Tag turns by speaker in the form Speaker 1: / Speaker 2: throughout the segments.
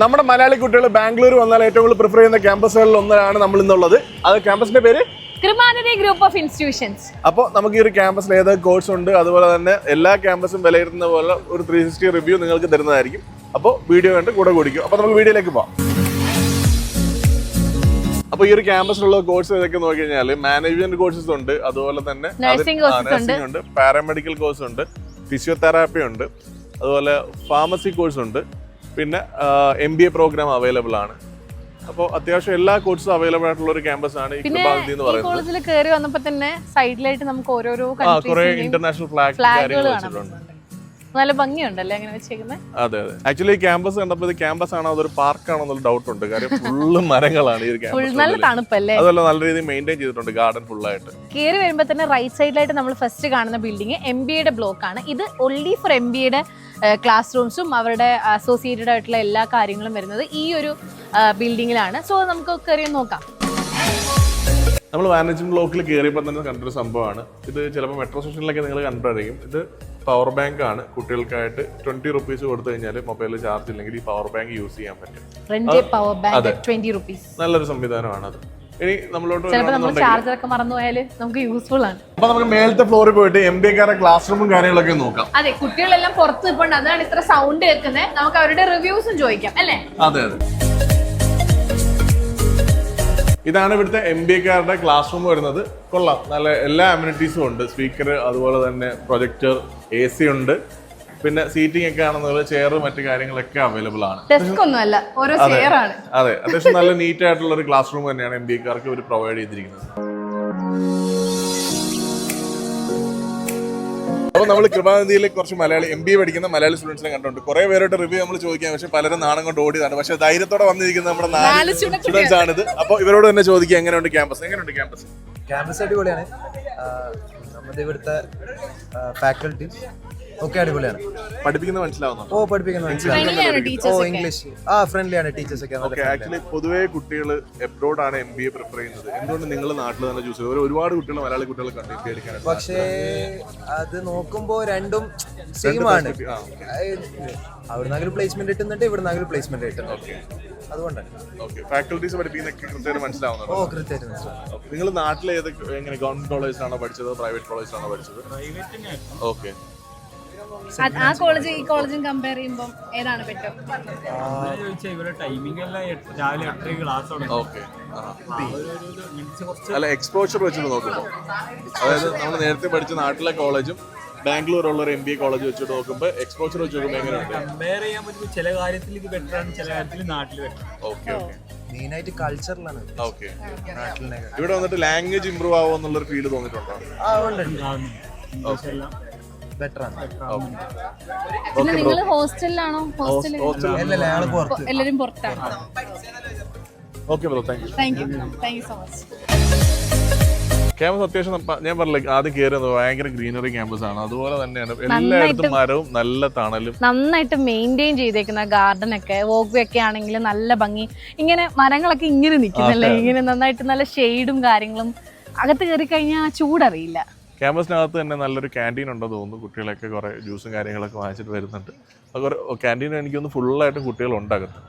Speaker 1: നമ്മുടെ മലയാളി കുട്ടികൾ ബാംഗ്ലൂർ വന്നാൽ ഏറ്റവും കൂടുതൽ പ്രിഫർ ചെയ്യുന്ന ക്യാമ്പസുകളിൽ ഒന്നാണ് നമ്മൾ ഇന്നുള്ളത്. അത് ക്യാമ്പസിന്റെ പേര്
Speaker 2: കൃപാനതി ഗ്രൂപ്പ് ഓഫ് ഇൻസ്റ്റിറ്റ്യൂഷൻസ്.
Speaker 1: അപ്പോൾ നമുക്ക് ഈ ഒരു ക്യാമ്പസിൽ ഏതൊക്കെ കോഴ്സ് ഉണ്ട്, അതുപോലെ തന്നെ എല്ലാ ക്യാമ്പസും വിലയിരുത്തുന്ന പോലെ ഒരു 360 റിവ്യൂ നിങ്ങൾക്ക് തരുന്നതായിരിക്കും. അപ്പോൾ വീഡിയോ കണ്ട് കൂടെ കൂടിക്കും. അപ്പോൾ നമുക്ക് വീഡിയോയിലേക്ക് പോകാം. അപ്പോൾ ഈ ഒരു ക്യാമ്പസിലുള്ള കോഴ്സ് ഏതൊക്കെ നോക്കി കഴിഞ്ഞാൽ മാനേജ്മെന്റ് കോഴ്സസ് ഉണ്ട്, അതുപോലെ തന്നെ നഴ്സിംഗ് ഉണ്ട്, പാരാമെഡിക്കൽ കോഴ്സ് ഉണ്ട്, ഫിസിയോതെറാപ്പി ഉണ്ട്, അതുപോലെ ഫാർമസി കോഴ്സ് ഉണ്ട്, പിന്നെ MBA പ്രോഗ്രാം അവൈലബിൾ ആണ്. അപ്പോൾ അത്യാവശ്യം എല്ലാ കോഴ്സും അവൈലബിൾ ആയിട്ടുള്ള ഒരു ക്യാമ്പസ് ആണ് ഈ കൃപാനതി എന്ന് പറയുന്നത്.
Speaker 2: കോളേജിൽ കയറി വന്നപ്പോൾ തന്നെ സൈഡിലായിട്ട് നമുക്ക് ഓരോരോ
Speaker 1: കുറെ ഇന്റർനാഷണൽ ഫ്ലാഗുകൾ വെച്ചിട്ടുണ്ട്.
Speaker 2: നല്ല ഭംഗിയുണ്ടല്ലേ അങ്ങനെ വെച്ചേക്കുന്നത്.
Speaker 1: അതെ അതെ. ആക്ച്വലി ക്യാമ്പസ് കണ്ടപ്പോൾ ഇത് ക്യാമ്പസ് ആണോ അതൊരു പാർക്ക് ആണോ എന്നുള്ള ഡൗട്ട് ഉണ്ട്. കാര്യം ഫുള്ള് മരങ്ങളാണ് ഈ ക്യാമ്പസ്.
Speaker 2: നല്ല തണുപ്പല്ലേ.
Speaker 1: അതല്ല, നല്ല രീതിയിൽ മെയിൻറ്റെയിൻ ചെയ്തിട്ടുണ്ട് ഗാർഡൻ ഫുള്ളായിട്ട്.
Speaker 2: കയറി വരുമ്പോൾ തന്നെ റൈറ്റ് സൈഡിലായിട്ട് നമ്മൾ ഫസ്റ്റ് കാണുന്ന ബിൽഡിംഗ് MBAയുടെ ബ്ലോക്ക് ആണ്. ഇത് ഒൺലി ഫോർ MBAയുടെ ക്ലാസ് റൂംസും അവരുടെ അസോസിയേറ്റഡ് ആയിട്ടുള്ള എല്ലാ കാര്യങ്ങളും വരുന്നത് ഈ ഒരു ബിൽഡിങ്ങിലാണ്. സോ നമുക്ക് കയറി നോക്കാം.
Speaker 1: നമ്മൾ മാനേജ്മെന്റ് ബ്ലോക്കിൽ കയറിയപ്പോൾ തന്നെ കണ്ടൊരു സംഭവമാണ് ഇത്. ചിലപ്പോൾ മെട്രോ സ്റ്റേഷനിലൊക്കെ നിങ്ങൾ കണ്ടിട്ടായിരിക്കും. ഇത് പവർ ബാങ്ക് ആണ്. കുട്ടികൾക്കായിട്ട് 20 റുപ്പീസ് കൊടുത്തു കഴിഞ്ഞാൽ മൊബൈലിൽ ചാർജ് ഇല്ലെങ്കിൽ ഈ പവർ ബാങ്ക് യൂസ് ചെയ്യാൻ പറ്റും. നല്ലൊരു സംവിധാനമാണ് അത്. ഇനി നമ്മളോട്ട്
Speaker 2: ചാർജറൊക്കെ മറന്നുപോയാൽ നമുക്ക് യൂസ്ഫുൾ ആണ്.
Speaker 1: അപ്പൊ നമുക്ക് മേലത്തെ ഫ്ലോറിൽ പോയിട്ട് MBAക്കാരുടെ ക്ലാസ് റൂമും കാര്യങ്ങളൊക്കെ നോക്കാം.
Speaker 2: അതെ, കുട്ടികളെല്ലാം പുറത്ത് നിൽപ്പുണ്ട്, അതാണ് ഇത്ര സൗണ്ട് കേൾക്കുന്നത്. നമുക്ക് അവരുടെ റിവ്യൂസും ചോദിക്കാം അല്ലേ?
Speaker 1: അതെ അതെ. ഇതാണ് ഇവിടുത്തെ MBAക്കാരുടെ ക്ലാസ് റൂം വരുന്നത്. കൊള്ളാം, നല്ല എല്ലാ അമ്യൂണിറ്റീസും ഉണ്ട്. സ്പീക്കർ, അതുപോലെ തന്നെ പ്രൊജക്ടർ, AC ഉണ്ട്. പിന്നെ സീറ്റിംഗ് ഒക്കെ ആണെന്നുള്ള ചെയർ, മറ്റു കാര്യങ്ങളൊക്കെ അവൈലബിൾ ആണ്. അതെ, അത്യാവശ്യം നല്ല നീറ്റ് ആയിട്ടുള്ള ഒരു ക്ലാസ് റൂം തന്നെയാണ് MBAക്കാർക്ക് ഇവർ പ്രൊവൈഡ് ചെയ്തിരിക്കുന്നത്. അപ്പോൾ നമ്മൾ കൃപാനദിയിലെ കുറച്ച് MBA പഠിക്കുന്ന മലയാളി സ്റ്റുഡൻസിനെ കണ്ടുണ്ട്. കുറെ പേരുടെ റിവ്യൂ നമ്മൾ ചോദിക്കാം, പക്ഷെ പലരും നാണം കൊണ്ട് ഓടിയതാണ്. പക്ഷെ ധൈര്യത്തോടെ വന്നിരിക്കുന്ന നമ്മുടെ 4 സ്റ്റുഡൻസ് ആണിത്. അപ്പോൾ ഇവരോട് തന്നെ ചോദിക്കുക, എങ്ങനെയുണ്ട് ക്യാമ്പസ്?
Speaker 3: ക്യാമ്പസ് അടിപൊളിയാണ്. നമ്മുടെ ഇവിടുത്തെ ഫാക്കൽറ്റി ഒക്കെ അടിപൊളിയാണ്.
Speaker 1: പഠിപ്പിക്കുന്നത് മനസ്സിലാവുന്നു?
Speaker 3: ഓ, പഠിപ്പിക്കുന്നത് ഇംഗ്ലീഷ് ഫ്രണ്ട്ലി ആണ് ടീച്ചേഴ്സ് ഒക്കെ.
Speaker 1: ആക്ച്വലി പൊതുവേ കുട്ടികൾ എബ്രോഡ് ആണ് MBA പ്രിഫർ ചെയ്യുന്നത്. എന്തുകൊണ്ട് നിങ്ങൾ നാട്ടിൽ തന്നെ ചൂസ് ചെയ്തു? ഒരുപാട് കുട്ടികൾ, മലയാളി കുട്ടികൾ കണ്ട് MBA എടുക്കാൻ.
Speaker 3: പക്ഷേ അത് നോക്കുമ്പോൾ രണ്ടും സെയിം ആണ്. അവിടുന്ന് പ്ലേസ്മെന്റ് കിട്ടുന്നുണ്ട്, ഇവിടുന്ന് പ്ലേസ്മെന്റ് കിട്ടുന്നുണ്ട്. അതുകൊണ്ടാണ്
Speaker 1: ഫാക്കൽറ്റീസ് പഠിപ്പിക്കുന്നൊക്കെ കൃത്യമായിട്ട് മനസ്സിലാവുന്നത്.
Speaker 3: ഓ, കൃത്യമായിട്ട് മനസ്സിലാവും.
Speaker 1: നിങ്ങൾ നാട്ടിൽ എങ്ങനെ ഗവൺമെന്റ് കോളേജിലാണോ പഠിച്ചത്, പ്രൈവറ്റ് കോളേജിലാണോ പഠിച്ചത്? ഓക്കെ.
Speaker 2: ആ കോളേജ് ഈ കോളേജും കമ്പയർ ചെയ്യുമ്പോൾ ഏതാണ് ബെറ്റർ?
Speaker 1: അല്ല, എക്സ്പോഷർ വെച്ചിട്ട് നോക്കുമ്പോൾ, അതായത് നമ്മൾ നേരത്തെ പഠിച്ച നാട്ടിലെ കോളേജും ബാംഗ്ലൂർ ഉള്ള ഒരു MBA കോളേജ് വെച്ചിട്ട് നോക്കുമ്പോൾ എക്സ്പോഷർ വെച്ച് നോക്കുമ്പോൾ എങ്ങനെയുണ്ട്?
Speaker 4: കമ്പയർ ചെയ്യാൻ പറ്റും. ചില കാര്യത്തിൽ ഇത് ബെറ്റർ ആണ്, ചില കാര്യത്തിൽ നാട്ടിൽ ബെറ്റർ.
Speaker 1: ഓക്കെ.
Speaker 3: മെയിനായിട്ട് കൾച്ചറിലാണ്.
Speaker 1: ഓക്കെ. ഇവിടെ വന്നിട്ട് ലാംഗ്വേജ് ഇമ്പ്രൂവ് ആവുമോ എന്നുള്ളൊരു ഫീൽ തോന്നിയിട്ടുണ്ടോ?
Speaker 3: ബെറ്റർ ആണ്.
Speaker 2: പിന്നെ നിങ്ങൾ ഹോസ്റ്റലിലാണോ? എല്ലാവരും പുറത്താണ്.
Speaker 1: Okay bro, thank you
Speaker 2: so much.
Speaker 1: Campus അത്യാവശ്യം ഞാൻ പറഞ്ഞില്ല, ആദ്യം കയറുന്നത് ഭയങ്കര ഗ്രീനറി ക്യാമ്പസ് ആണ്. അതുപോലെ തന്നെയാണ് എല്ലായിടത്തും മരവും നല്ല തണലും
Speaker 2: നന്നായിട്ട് മെയിൻറ്റെയിൻ ചെയ്തേക്കുന്ന ഗാർഡൻ ഒക്കെ, വോക്ക് ഒക്കെ ആണെങ്കിൽ നല്ല ഭംഗി. ഇങ്ങനെ മരങ്ങളൊക്കെ ഇങ്ങനെ നിൽക്കുന്നല്ലേ, ഇങ്ങനെ നന്നായിട്ട് നല്ല ഷെയ്ഡും കാര്യങ്ങളും. അകത്ത് കയറി കഴിഞ്ഞാൽ ചൂടറിയില്ല.
Speaker 1: ക്യാമ്പസിനകത്ത് തന്നെ നല്ലൊരു ക്യാൻറ്റീൻ ഉണ്ടെന്ന് തോന്നുന്നു. കുട്ടികളൊക്കെ കുറേ ജ്യൂസും കാര്യങ്ങളൊക്കെ വാങ്ങിച്ചിട്ട് വരുന്നുണ്ട്. അപ്പോൾ ക്യാൻറ്റീൻ എനിക്കൊന്ന് ഫുള്ളായിട്ട് കുട്ടികളുണ്ട് അകത്ത്.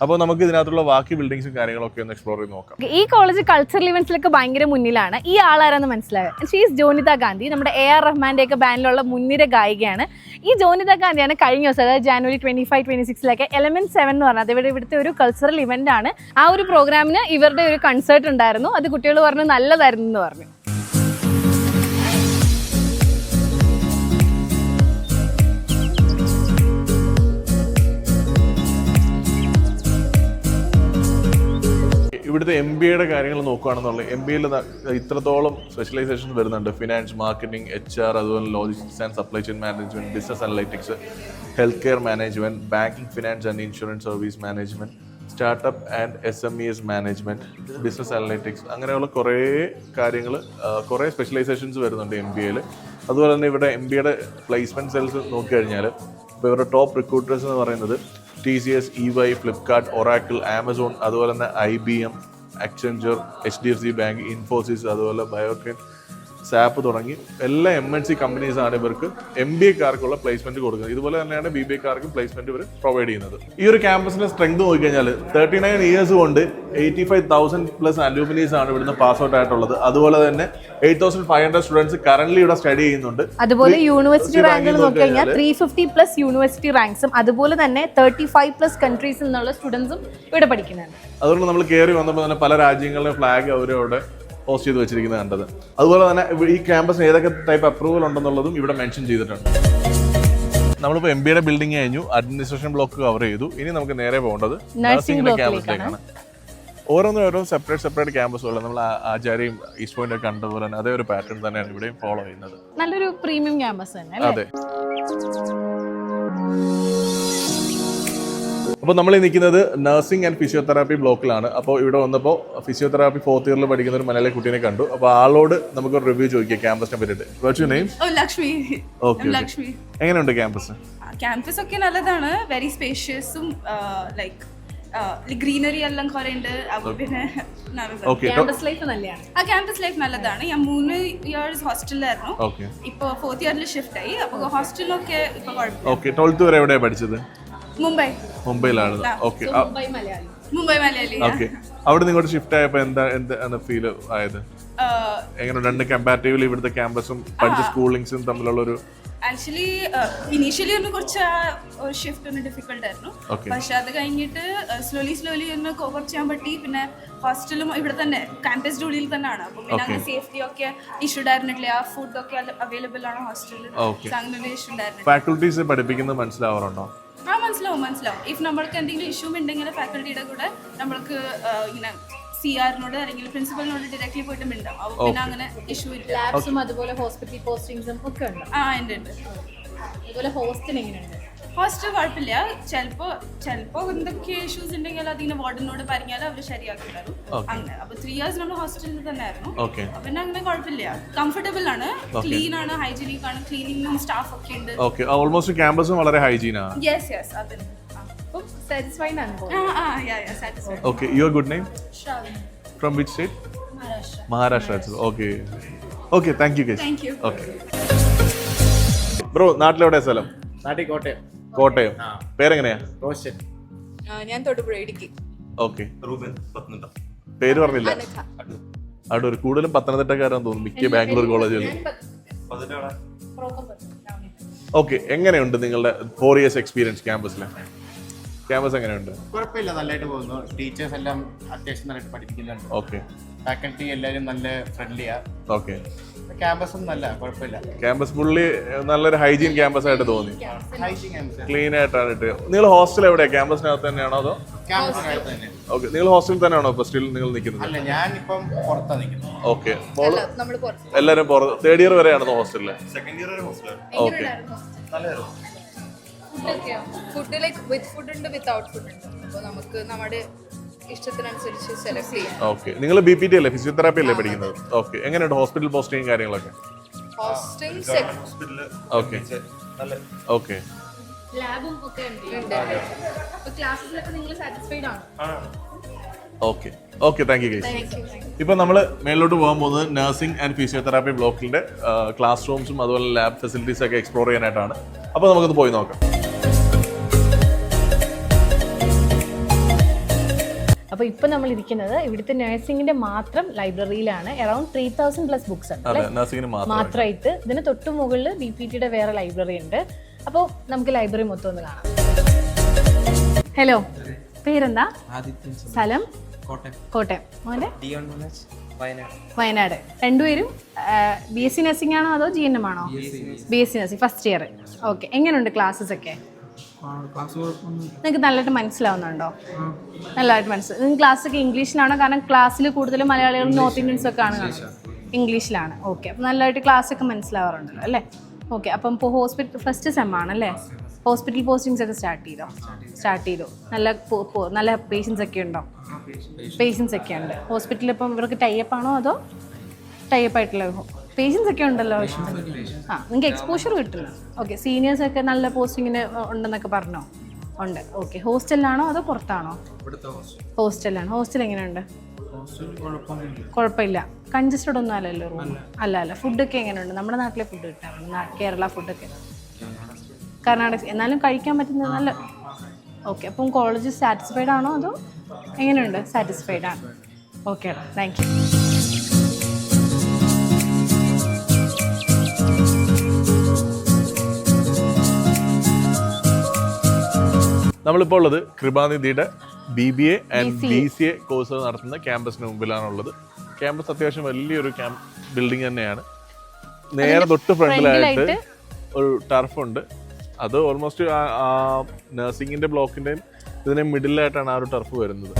Speaker 1: അപ്പോൾ നമുക്ക് ഇതിനകത്തുള്ള ബാക്കി ബിൽഡിങ്സും കാര്യങ്ങളൊക്കെ ഒന്ന് എക്സ്പ്ലോർ ചെയ്ത് നോക്കാം.
Speaker 2: ഈ കോളേജ് കൾച്ചറൽ ഇവന്റ്സിലൊക്കെ ഭയങ്കര മുന്നിലാണ്. ഈ ആളാരാന്ന് മനസ്സിലായത്? ഷീസ് ജോനിത ഗാന്ധി, നമ്മുടെ AR റഹ്മാന്റെ ഒക്കെ ബാൻഡിലുള്ള മുൻനിര ഗായികയാണ്. ഈ ജോനിത ഗാന്ധിയാണ് കഴിഞ്ഞ ദിവസം, അതായത് ജാനുവരി 25-26 Element 7 എന്ന് പറഞ്ഞത് ഇവിടുത്തെ ഒരു കൾച്ചറൽ ഇവന്റ് ആണ്. ആ ഒരു പ്രോഗ്രാമിന് ഇവരുടെ ഒരു കൺസേർട്ട് ഉണ്ടായിരുന്നു. അത് കുട്ടികൾ പറഞ്ഞു നല്ലതായിരുന്നു എന്ന് പറഞ്ഞു.
Speaker 1: ഇവിടുത്തെ MBAയുടെ കാര്യങ്ങൾ നോക്കുകയാണെന്നുള്ളത്, MBAയിൽ ഇത്രത്തോളം സ്പെഷ്യലൈസേഷൻ വരുന്നുണ്ട്. ഫിനാൻസ്, മാർക്കറ്റിംഗ്, HR, അതുപോലെ logistics and supply chain management, business analytics, health care management, banking, finance and insurance service management, startup and SMEs management, business analytics, അങ്ങനെയുള്ള കുറേ കാര്യങ്ങൾ, കുറേ സ്പെഷ്യലൈസേഷൻസ് വരുന്നുണ്ട് MBAയിൽ. അതുപോലെ തന്നെ ഇവിടെ MBAയുടെ പ്ലേസ്മെന്റ് സെൽസ് നോക്കിക്കഴിഞ്ഞാൽ ഇപ്പോൾ ഇവരുടെ ടോപ്പ് റിക്രൂട്ടേഴ്സ് എന്ന് പറയുന്നത് TCS, EY, Flipkart, Oracle, Amazon, അതുപോലെ തന്നെ IBM, Accenture, HDFC bank, Infosys, അതുപോലെ ബയോട്രിൻ, സാപ്പ് തുടങ്ങി എല്ലാ MNC കമ്പനീസാണ് ഇവർക്ക് MBA-കാർക്കുള്ള പ്ലേസ്മെന്റ് കൊടുക്കുന്നത്. ഇതുപോലെ തന്നെയാണ് BBA-കാർക്കും പ്ലേസ്മെന്റ് ഇവർ പ്രൊവൈഡ് ചെയ്യുന്നത്. ഈ ഒരു ക്യാമ്പസിന്റെ സ്ട്രെങ്ത് നോക്കിക്കഴിഞ്ഞാൽ 39 ഇയേഴ്സ് കൊണ്ട് 85,000+ അലൂമിനീസ് ആണ് ഇവിടുന്ന് പാസ് ഔട്ട് ആയിട്ടുള്ളത്. അതുപോലെ തന്നെ 8,500 സ്റ്റുഡൻസ് കറന്റ് ഇവിടെ സ്റ്റഡി ചെയ്യുന്നുണ്ട്.
Speaker 2: അതുപോലെ യൂണിവേഴ്സിറ്റി റാങ്കുകൾ നോക്കിക്കഴിഞ്ഞാൽ 350+ യൂണിവേഴ്സിറ്റി റാങ്ക്സും അതുപോലെ തന്നെ 35+ കൺട്രീസിൽ നിന്നുള്ള സ്റ്റുഡൻസും ഇവിടെ പഠിക്കുന്നുണ്ട്.
Speaker 1: അതുകൊണ്ട് നമ്മൾ കയറി വന്നപ്പോൾ തന്നെ പല രാജ്യങ്ങളുടെ ഫ്ലാഗ് അവരവിടെ പോസ്റ്റ് ചെയ്ത് വെച്ചിരിക്കുന്നത് കണ്ടത്. അതുപോലെ തന്നെ ഈ ക്യാമ്പസിന് ഏതൊക്കെ ടൈപ്പ് അപ്രൂവൽ ഉണ്ടെന്നുള്ളതും ഇവിടെ മെൻഷൻ ചെയ്തിട്ടുണ്ട്. നമ്മളിപ്പോൾ MBA ബിൽഡിംഗ് കഴിഞ്ഞു, അഡ്മിനിസ്ട്രേഷൻ ബ്ലോക്ക് കവർ ചെയ്തു. ഇനി നമുക്ക് നേരെ പോകേണ്ടത് നഴ്സിംഗിന്റെ ക്യാമ്പസിലേക്കാണ്. ഓരോ സെപ്പറേറ്റ് ക്യാമ്പസുകൾ നമ്മൾ ആചാര്യയും ഈസ്റ്റ് പോയിന്റ് ഒക്കെ കണ്ടതുപോലെ തന്നെ അതേ ഒരു പാറ്റേൺ തന്നെയാണ് ഇവിടെയും ഫോളോ ചെയ്യുന്നത്.
Speaker 2: നല്ലൊരു പ്രീമിയം ക്യാമ്പസ് തന്നെ.
Speaker 1: അതെ. അപ്പോൾ നമ്മൾ നിൽക്കുന്നത് നഴ്സിംഗ് ആൻഡ് ഫിസിയോതെറാപ്പി ബ്ലോക്കിലാണ്. അപ്പോൾ ഇവിടെ വന്നപ്പോൾ ഫിസിയോതെറാപ്പി 4th ഇയറിൽ പഠിക്കുന്ന ഒരു മലയാളി കുട്ടീനെ കണ്ടു. അപ്പോൾ ആളോട് നമുക്ക് ഒരു റിവ്യൂ ചോദിക്കാം ക്യാമ്പസിനെ പറ്റിയിട്ട്. What's your name?
Speaker 5: Lakshmi.
Speaker 1: Okay.
Speaker 5: Lakshmi.
Speaker 1: എങ്ങനെയുണ്ട് ക്യാമ്പസ്?
Speaker 5: ക്യാമ്പസ് ഒക്കെ നല്ലതാണ്. വെരി സ്പേഷ്യസും ലൈക്ക് ഗ്രീനറി എല്ലാം കുറെ ഉണ്ട്. അപ്പോൾ പിന്നെ
Speaker 2: ക്യാമ്പസ് ലൈഫ് നല്ലതാണ്.
Speaker 5: ക്യാമ്പസ് ലൈഫ് നല്ലതാണ്. ഞാൻ 3 ഇയേഴ്സ് ഹോസ്റ്റലിലായിരുന്നു. ഇപ്പോൾ 4th ഇയറിൽ ഷിഫ്റ്റ് ആയി. അപ്പോൾ ഹോസ്റ്റലിലൊക്കെ ഇപ്പോൾ കുഴപ്പമില്ല.
Speaker 1: ഓക്കെ. 12th വരെ എവിടെയാണ് പഠിച്ചത്? മുംബൈയിലാണ്. ഓക്കെ.
Speaker 5: മുംബൈ മലയാളി.
Speaker 1: ഓക്കെ. അവിടെ നിങ്ങോട്ട് ഷിഫ്റ്റ് ആയപ്പോൾ എന്താണ് ഫീൽ ആയത്? എങ്ങനെ രണ്ട് കമ്പാരിറ്റീവ്ലി ഇവിടുത്തെ ക്യാമ്പസും പഠിച്ച സ്കൂളിങ്സും തമ്മിലുള്ള ഒരു
Speaker 5: ആക്ച്വലി ഇനീഷ്യലി ഒന്ന് കുറച്ച് ഒരു ഷിഫ്റ്റ് ഒന്ന് ഡിഫിക്കൽട്ട് ആയിരുന്നു. പക്ഷെ അത് കഴിഞ്ഞിട്ട് സ്ലോലി ഒന്ന് കോപ്പ് ചെയ്യാൻ പറ്റി. പിന്നെ ഹോസ്റ്റലും ഇവിടെ തന്നെ ക്യാമ്പസിന്റെ ഉള്ളിൽ തന്നെയാണ്. അപ്പോൾ പിന്നെ അങ്ങനെ സേഫ്റ്റി ഒക്കെ ഇഷ്യൂ ആയിരുന്നില്ല. ഫുഡൊക്കെ അവൈലബിൾ ആണ് ഹോസ്റ്റലിൽ. അങ്ങനെ ഇഷ്യൂ ഉണ്ടായിരുന്നു.
Speaker 1: ഫാക്കൽറ്റീസ് പഠിപ്പിക്കുന്നത് മനസ്സിലാവാറുണ്ടോ?
Speaker 5: മനസ്സിലാവും. ഇഫ് നമ്മൾക്ക് എന്തെങ്കിലും ഇഷ്യൂ ഉണ്ടെങ്കിൽ ഫാക്കൽറ്റിയുടെ കൂടെ നമ്മൾക്ക് ഇങ്ങനെ CR-നോട് അല്ലെങ്കിൽ പ്രിൻസിപ്പലിനോട് ഡയറക്റ്റ്ലി പോയിട്ട് മിണ്ടാം. അപ്പോൾ പിന്നെ അങ്ങനെ ഇഷ്യൂ ഇല്ല.
Speaker 2: ലാബ്സും അതുപോലെ ഹോസ്പിറ്റൽ പോസ്റ്റിംഗ്സും ഒക്കെ ഉണ്ട്.
Speaker 5: ഉണ്ട്.
Speaker 2: അതുപോലെ ഹോസ്റ്റൽ എങ്ങനെയുണ്ട്?
Speaker 5: ഹോസ്റ്റൽ കുഴപ്പമില്ല. ചിലപ്പോ എന്തൊക്കെ ഇഷ്യൂസ് ഉണ്ടെങ്കിൽ അതിങ്ങനെ വാർഡനോട് പറഞ്ഞാൽ അവർ ശരിയാക്കി തരും. അങ്ങനെ അപ്പോൾ 3 ഇയേഴ്സ് നമ്മൾ ഹോസ്റ്റലിൽ തന്നെ ആയിരുന്നു. പിന്നെ അങ്ങനെ കുഴപ്പമില്ല. കംഫർട്ടബിൾ ആണ്, ക്ലീൻ ആണ്, ഹൈജീനിക് ആണ്. ക്ലീനിങ്ങും സ്റ്റാഫ് ഒക്കെ ഉണ്ട്.
Speaker 1: ഓക്കെ. ഓൾമോസ്റ്റ് ക്യാമ്പസും വളരെ ഹൈജീൻ ആണ്.
Speaker 5: യെസ് അതെ.
Speaker 2: സാറ്റിസ്ഫൈഡ് ആണ്.
Speaker 5: Satisfied.
Speaker 1: Okay, your good name?
Speaker 5: Shravani.
Speaker 1: From which state? Maharashtra. Okay. Okay, thank you guys.
Speaker 5: Thank you.
Speaker 1: Okay. Bro, നാട്ടിലെവിടെ സ്ഥലം?
Speaker 4: നാട്ടിൽ കോട്ടയം.
Speaker 1: കോട്ടയം. പേരെങ്ങനെയാ?
Speaker 4: റോഷൻ.
Speaker 5: ഞാൻ തൊടുപുഴ ഇടുക്കി.
Speaker 1: ഓക്കെ. പേര് പറഞ്ഞില്ല. അടൂർ. കൂടുതലും പത്തനംതിട്ടക്കാരാന്ന് തോന്നുന്നു മിക്ക ബാംഗ്ലൂർ കോളേജുകളിൽ. ഓക്കെ. എങ്ങനെയുണ്ട് നിങ്ങളുടെ 4 years എക്സ്പീരിയൻസ് ക്യാമ്പസിലെ? ക്യാമ്പസ് എങ്ങനെയുണ്ട്?
Speaker 6: കുഴപ്പമില്ല, നല്ലതായിട്ട് പോകുന്നു. ടീച്ചേഴ്സ് എല്ലാം അത്യാവശ്യം നല്ലതായിട്ട് പഠിപ്പിക്കുന്നുണ്ട്.
Speaker 1: ഓക്കെ.
Speaker 6: ഫാക്കൽറ്റി എല്ലാവരും നല്ല ഫ്രണ്ട്ലിയാ.
Speaker 1: ഓക്കെ.
Speaker 6: ക്യാമ്പസും നല്ല കുഴപ്പമില്ല.
Speaker 1: ക്യാമ്പസ് ഫുള്ളി നല്ലൊരു ഹൈജീൻ ക്യാമ്പസ് ആയിട്ട് തോന്നി.
Speaker 6: Hygiene campus.
Speaker 1: ക്ലീൻ ആയിട്ടാണ് ഇട്ട്. നിങ്ങൾ ഹോസ്റ്റൽ എവിടെയാ? ക്യാമ്പസിനകത്ത് തന്നെയാണോ അതോ?
Speaker 6: ക്യാമ്പസിനകത്ത് തന്നെ.
Speaker 1: ഓക്കെ. നിങ്ങൾ ഹോസ്റ്റലിൽ തന്നെയാണോ ഇപ്പൊ സ്റ്റിൽ നിങ്ങൾ നിൽക്കുന്നത്?
Speaker 6: അല്ല, ഞാനിപ്പം പുറത്താണ് നിൽക്കുന്നത്.
Speaker 1: ഓക്കെ. എല്ലാവരും 3rd year വരെയാണോ ഹോസ്റ്റലില്?
Speaker 6: സെക്കൻഡ് ഇയർ വരെ ഹോസ്റ്റലാണ്.
Speaker 1: ഓക്കെ.
Speaker 6: നല്ലതായിരുന്നു.
Speaker 7: ഫുഡ് ലൈക്ക് വിത്ത് ഫുഡ് ഉണ്ട്, വിത്തൗട്ട് ഫുഡ് ഉണ്ട്. അപ്പോൾ നമുക്ക് നമ്മുടെ ഇഷ്ടത്തിനനുസരിച്ച് സെലക്ട് ചെയ്യാം.
Speaker 1: ഓക്കെ. നിങ്ങൾ BPT അല്ലേ, ഫിസിയോതെറാപ്പി അല്ലേ പഠിക്കുന്നത്? ഓക്കെ. എങ്ങനെയുണ്ട് ഹോസ്പിറ്റൽ പോസ്റ്റിംഗ് കാര്യങ്ങളൊക്കെ?
Speaker 7: ഹോസ്റ്റലിംഗ്
Speaker 1: ഓക്കെ. ഓക്കെ.
Speaker 2: ലാബും ഒക്കെ ഉണ്ട്. അപ്പോൾ ക്ലാസ്സിലൊക്കെ നിങ്ങൾ സാറ്റിസ്ഫൈഡ് ആണോ?
Speaker 1: Okay. Okay. Thank you guys. ഇപ്പം നമ്മൾ മേളിലോട്ട് പോകാൻ പോകുന്നത് നഴ്സിംഗ് ആൻഡ് ഫിസിയോതെറാപ്പി ബ്ലോക്കിൻ്റെ ക്ലാസ് റൂംസും അതുപോലെ ലാബ് ഫെസിലിറ്റീസ് ഒക്കെ എക്സ്പ്ലോർ ചെയ്യാനായിട്ടാണ്. അപ്പോൾ നമുക്കൊന്ന് പോയി നോക്കാം.
Speaker 2: അപ്പോൾ ഇപ്പം നമ്മൾ ഇരിക്കുന്നത് ഇവിടുത്തെ നഴ്സിംഗിന്റെ മാത്രം ലൈബ്രറിയിലാണ്. അറൌണ്ട് 3000+ ബുക്സ് ഉണ്ട് മാത്രമായിട്ട്. ഇതിന് തൊട്ട് മുകളിൽ BPTയുടെ വേറെ ലൈബ്രറി ഉണ്ട്. അപ്പോൾ നമുക്ക് ലൈബ്രറി മൊത്തം ഒന്ന് കാണാം. ഹലോ, പേരെന്താ? സ്ഥലം? കോട്ടയം. മോനെ? വയനാട്. രണ്ടുപേരും BSc നഴ്സിംഗ് ആണോ അതോ GNM ആണോ? BSc nursing first year. Okay. എങ്ങനെയുണ്ട് ക്ലാസ്സസ് ഒക്കെ? നിങ്ങൾക്ക് നല്ലതായിട്ട് മനസ്സിലാവുന്നുണ്ടോ? നല്ലതായിട്ട് മനസ്സിലാവും. ക്ലാസ്സൊക്കെ ഇംഗ്ലീഷിലാണോ? കാരണം ക്ലാസ്സിൽ കൂടുതലും മലയാളികളും നോർത്ത് ഇന്ത്യൻസും ഒക്കെ ആണ്. ഇംഗ്ലീഷിലാണ്. ഓക്കെ. അപ്പം നല്ലതായിട്ട് ക്ലാസ്സൊക്കെ മനസ്സിലാവാറുണ്ടല്ലോ അല്ലേ? ഓക്കെ. അപ്പം ഇപ്പോൾ ഹോസ്പിറ്റൽ ഫസ്റ്റ് സെം ആണല്ലേ? ഹോസ്പിറ്റൽ പോസ്റ്റിങ്സ് ഒക്കെ സ്റ്റാർട്ട് ചെയ്തു. നല്ല പേഷ്യൻസ് ഒക്കെ ഉണ്ടോ? പേഷ്യൻസ് ഒക്കെ ഉണ്ട്. ഹോസ്പിറ്റലിൽ ഇപ്പം ഇവർക്ക് ടൈപ്പ് ആണോ അതോ ടൈപ്പ് ആയിട്ടുള്ള പേഷ്യൻസ് ഒക്കെ ഉണ്ടല്ലോ? നിങ്ങൾക്ക് എക്സ്പോഷർ കിട്ടില്ല. ഓക്കെ. സീനിയേഴ്സ് ഒക്കെ നല്ല പോസ്റ്റിങ്ങിന് ഉണ്ടെന്നൊക്കെ പറഞ്ഞോ? ഉണ്ട്. ഓക്കെ. ഹോസ്റ്റലിലാണോ അതോ പുറത്താണോ? ഹോസ്റ്റലിലാണ്. ഹോസ്റ്റൽ എങ്ങനെയുണ്ട്? കുഴപ്പമില്ല, കൺജസ്റ്റഡ് ഒന്നും അല്ലല്ലോ റൂം? അല്ല. ഫുഡൊക്കെ എങ്ങനെയുണ്ട്? നമ്മുടെ നാട്ടിലെ ഫുഡ് കിട്ടാറുണ്ട്, കേരള ഫുഡൊക്കെ, കർണാടക, എന്നാലും കഴിക്കാൻ പറ്റുന്നത് നല്ല. ഓക്കെ, അപ്പം കോളേജ് സാറ്റിസ്ഫൈഡ് ആണോ അതോ എങ്ങനെയുണ്ട്? സാറ്റിസ്ഫൈഡ് ആണ്. Okay, thank you.
Speaker 1: നമ്മളിപ്പോൾ ഉള്ളത് കൃപാനിധിയുടെ BBA ആൻഡ് BCA കോഴ്സ് നടത്തുന്ന ക്യാമ്പസിന് മുമ്പിലാണുള്ളത്. ക്യാമ്പസ് അത്യാവശ്യം വലിയൊരു ബിൽഡിംഗ് തന്നെയാണ്. നേരെ തൊട്ട് ഫ്രണ്ടിലായിട്ട് ഒരു ടർഫുണ്ട്. അത് ഓൾമോസ്റ്റ് ആ നഴ്സിംഗിന്റെ ബ്ലോക്കിന്റെയും ഇതിന്റെ മിഡിലായിട്ടാണ് ആ ഒരു ടർഫ് വരുന്നത്.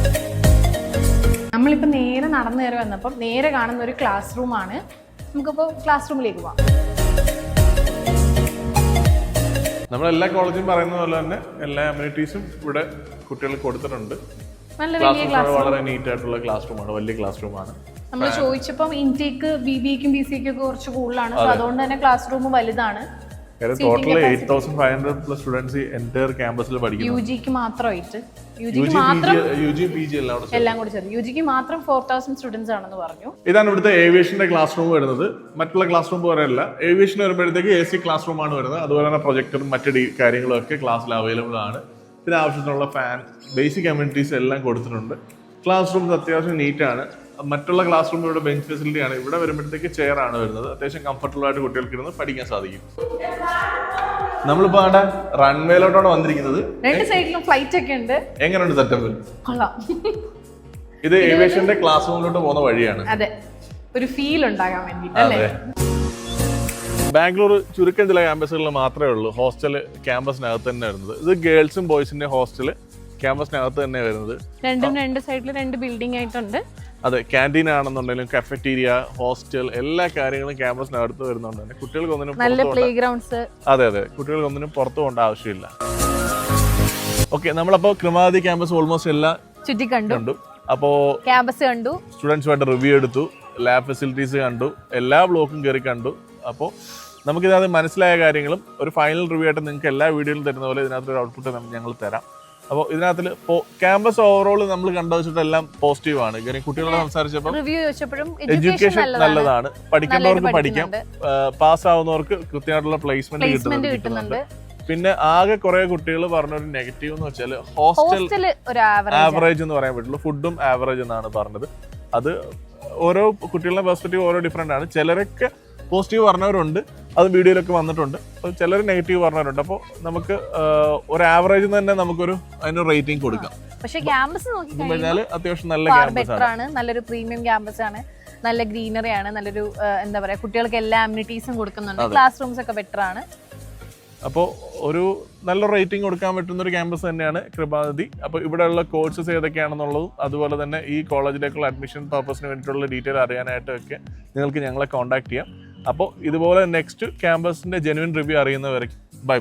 Speaker 2: നമ്മളിപ്പോൾ നേരെ നടന്നു കയറി വന്നപ്പോൾ നേരെ കാണുന്ന ഒരു ക്ലാസ് റൂമാണ്. നമുക്കിപ്പോൾ ക്ലാസ് റൂമിലേക്ക് പോവാം.
Speaker 1: നമ്മളെല്ലാ കോളേജും പറയുന്ന പോലെ തന്നെ എല്ലാ അമ്യൂണിറ്റീസും ഇവിടെ കുട്ടികൾക്ക് കൊടുത്തിട്ടുണ്ട്.
Speaker 2: നല്ല
Speaker 1: ക്ലാസ്
Speaker 2: വലിയ
Speaker 1: റൂം
Speaker 2: ക്ലാസ്
Speaker 1: വളരെ നീറ്റ് ആയിട്ടുള്ള ക്ലാസ് റൂമാണ്, വലിയ ക്ലാസ് റൂമാണ്.
Speaker 2: നമ്മൾ ചോദിച്ചപ്പം ഇൻടേക്ക് BBAക്കും BCAക്കും ഒക്കെ കുറച്ച് കൂടുതലാണ്. സോ അതുകൊണ്ട് തന്നെ ക്ലാസ് റൂം വലുതാണ്.
Speaker 1: ടോട്ടൽ 8,500+ സ്റ്റുഡൻസ് എൻറ്റയർ ക്യാമ്പസിൽ പഠിക്കുന്നു.
Speaker 2: UGക്ക് മാത്രമായിട്ട്
Speaker 1: UG PG
Speaker 2: എല്ലാം കൂടി ചേർത്ത് UGക്ക് മാത്രം 4,000 സ്റ്റുഡൻസ് ആണെന്ന് പറഞ്ഞു.
Speaker 1: ഇതാണ് ഇവിടുത്തെ ഏവിയേഷന്റെ ക്ലാസ് റൂം വരുന്നത്. മറ്റുള്ള ക്ലാസ് റൂം പോലെയല്ല, ഏവിയേഷൻ വരുമ്പോഴത്തേക്ക് AC ക്ലാസ് റൂം ആണ് വരുന്നത്. അതുപോലെ തന്നെ പ്രൊജക്ടറും മറ്റ് കാര്യങ്ങളും ഒക്കെ ക്ലാസ്സിൽ അവൈലബിൾ ആണ്. പിന്നെ ആവശ്യത്തിനുള്ള ഫാൻ, ബേസിക് അമ്യൂണിറ്റീസ് എല്ലാം കൊടുത്തിട്ടുണ്ട്. ക്ലാസ് റൂംസ് അത്യാവശ്യം നീറ്റാണ്. മറ്റുള്ള ക്ലാസ് റൂമിലൂടെ ബെഞ്ച് ഫെസിലിറ്റി ആണ്. ഇവിടെ വരുമ്പോഴത്തേക്ക് ചെയർ ആണ് വരുന്നത്. അത്യാവശ്യം കംഫർട്ടബിൾ ആയിട്ട് കുട്ടികൾക്ക് ഇരുന്ന് പഠിക്കാൻ സാധിക്കും. നമ്മളിപ്പോ അവിടെ റൺവേയിലോട്ടാണ് വന്നിരിക്കുന്നത്.
Speaker 2: രണ്ട് സൈഡിലും ഫ്ലൈറ്റ് ഒക്കെ ഉണ്ട്.
Speaker 1: എങ്ങനെയുണ്ട് സെറ്റപ്പ്?
Speaker 2: കൊള്ളാം.
Speaker 1: ഇത് ഏവിയേഷന്റെ ക്ലാസ് റൂമിലോട്ട് പോകുന്ന വഴിയാണ്.
Speaker 2: അതെ, ഒരു ഫീൽ ഉണ്ടാകാൻ വേണ്ടിട്ട് അല്ലേ?
Speaker 1: ബാംഗ്ലൂർ ചുരുക്കം ചില ക്യാമ്പസുകളിൽ മാത്രമേ ഉള്ളൂ ഹോസ്റ്റൽ ക്യാമ്പസിനകത്ത് തന്നെ വരുന്നത്. ഇത് ഗേൾസും ബോയ്സിന്റെ ഹോസ്റ്റൽ ക്യാമ്പസിനകത്ത് തന്നെ വരുന്നത്.
Speaker 2: രണ്ടും രണ്ട് സൈഡിൽ രണ്ട് ബിൽഡിംഗ് ആയിട്ടുണ്ട്.
Speaker 1: അതെ, ക്യാൻറ്റീൻ ആണെന്നുണ്ടെങ്കിലും കഫറ്റീരിയ, ഹോസ്റ്റൽ, എല്ലാ കാര്യങ്ങളും ക്യാമ്പസിനടുത്ത് വരുന്നുണ്ട് തന്നെ. കുട്ടികൾക്കൊന്നിനും
Speaker 2: നല്ല പ്ലേ ഗ്രൗണ്ട്സ്.
Speaker 1: അതെ, കുട്ടികൾക്കൊന്നിനും പുറത്തു പോകേണ്ട ആവശ്യമില്ല. ഓക്കെ, നമ്മളപ്പോൾ കൃപാനിധി ക്യാമ്പസ് ഓൾമോസ്റ്റ് എല്ലാം
Speaker 2: ചുറ്റി കണ്ടു.
Speaker 1: അപ്പോൾ
Speaker 2: ക്യാമ്പസ് കണ്ടു,
Speaker 1: സ്റ്റുഡൻസുമായിട്ട് റിവ്യൂ എടുത്തു, ലാബ് ഫെസിലിറ്റീസ് കണ്ടു, എല്ലാ ബ്ലോക്കും കയറി കണ്ടു. അപ്പോൾ നമുക്കിതിനകത്ത് മനസ്സിലായ കാര്യങ്ങളും ഒരു ഫൈനൽ റിവ്യൂ ആയിട്ട് നിങ്ങൾക്ക് എല്ലാ വീഡിയോയിലും തരുന്ന പോലെ ഇതിനകത്തൊരു ഔട്ട്പുട്ട് ഞങ്ങൾ തരാം. അപ്പോൾ ഇതിനകത്തിൽ ക്യാമ്പസ് ഓവറോൾ നമ്മൾ കണ്ടുവച്ചിട്ടെല്ലാം പോസിറ്റീവാണ്. കുട്ടികളോട് സംസാരിച്ചപ്പോൾ എഡ്യൂക്കേഷൻ നല്ലതാണ്, പഠിക്കേണ്ടവർക്ക് പഠിക്കാം, പാസ്സാവുന്നവർക്ക് കൃത്യമായിട്ടുള്ള പ്ലേസ്മെന്റ് കിട്ടുന്നുണ്ട്. പിന്നെ ആകെ കുറെ കുട്ടികൾ പറഞ്ഞൊരു നെഗറ്റീവ് എന്ന് വെച്ചാൽ ഹോസ്റ്റൽ ആവറേജ് എന്ന് പറയാൻ പറ്റുള്ളൂ. ഫുഡും ആവറേജ് എന്നാണ് പറഞ്ഞത്. അത് ഓരോ കുട്ടികളുടെ പെർസ്പെക്റ്റീവ് ഓരോ ഡിഫറെന്റ് ആണ്. ചിലരൊക്കെ പോസിറ്റീവ് പറഞ്ഞവരുണ്ട്, അത് വീഡിയോയിലൊക്കെ വന്നിട്ടുണ്ട്. ചിലർ നെഗറ്റീവ് പറഞ്ഞവരുണ്ട്. അപ്പോൾ നമുക്ക് ഒരു ആവറേജ് തന്നെ നമുക്കൊരു അതിന് റേറ്റിംഗ് കൊടുക്കാം.
Speaker 2: പക്ഷേ ക്യാമ്പസ്
Speaker 1: നോക്കിക്കഴിഞ്ഞാൽ അത്യാവശ്യം നല്ല ക്യാമ്പസ് ആണ്,
Speaker 2: നല്ലൊരു പ്രീമിയം ക്യാമ്പസ് ആണ്, നല്ല ഗ്രീനറി ആണ്, നല്ലൊരു എന്താ പറയാ, കുട്ടികൾക്ക് എല്ലാ അമ്യൂണിറ്റീസും കൊടുക്കുന്നുണ്ട്, ക്ലാസ് റൂംസ് ഒക്കെ ബെറ്റർ ആണ്.
Speaker 1: അപ്പോൾ ഒരു നല്ല റേറ്റിംഗ് കൊടുക്കാൻ പറ്റുന്ന ഒരു ക്യാമ്പസ് തന്നെയാണ് കൃപാനിധി. അപ്പോൾ ഇവിടെയുള്ള കോഴ്സസ് ഏതൊക്കെയാണെന്നുള്ളതും അതുപോലെ തന്നെ ഈ കോളേജിലേക്കുള്ള അഡ്മിഷൻ പർപ്പസിന് വേണ്ടിയിട്ടുള്ള ഡീറ്റെയിൽ അറിയാനായിട്ടൊക്കെ നിങ്ങൾക്ക് ഞങ്ങളെ കോൺടാക്ട് ചെയ്യാം. അപ്പോൾ ഇതുപോലെ നെക്സ്റ്റ് ക്യാമ്പസിന്റെ ജെന്യുവൻ റിവ്യൂ അറിയുന്നവരെ ബൈ.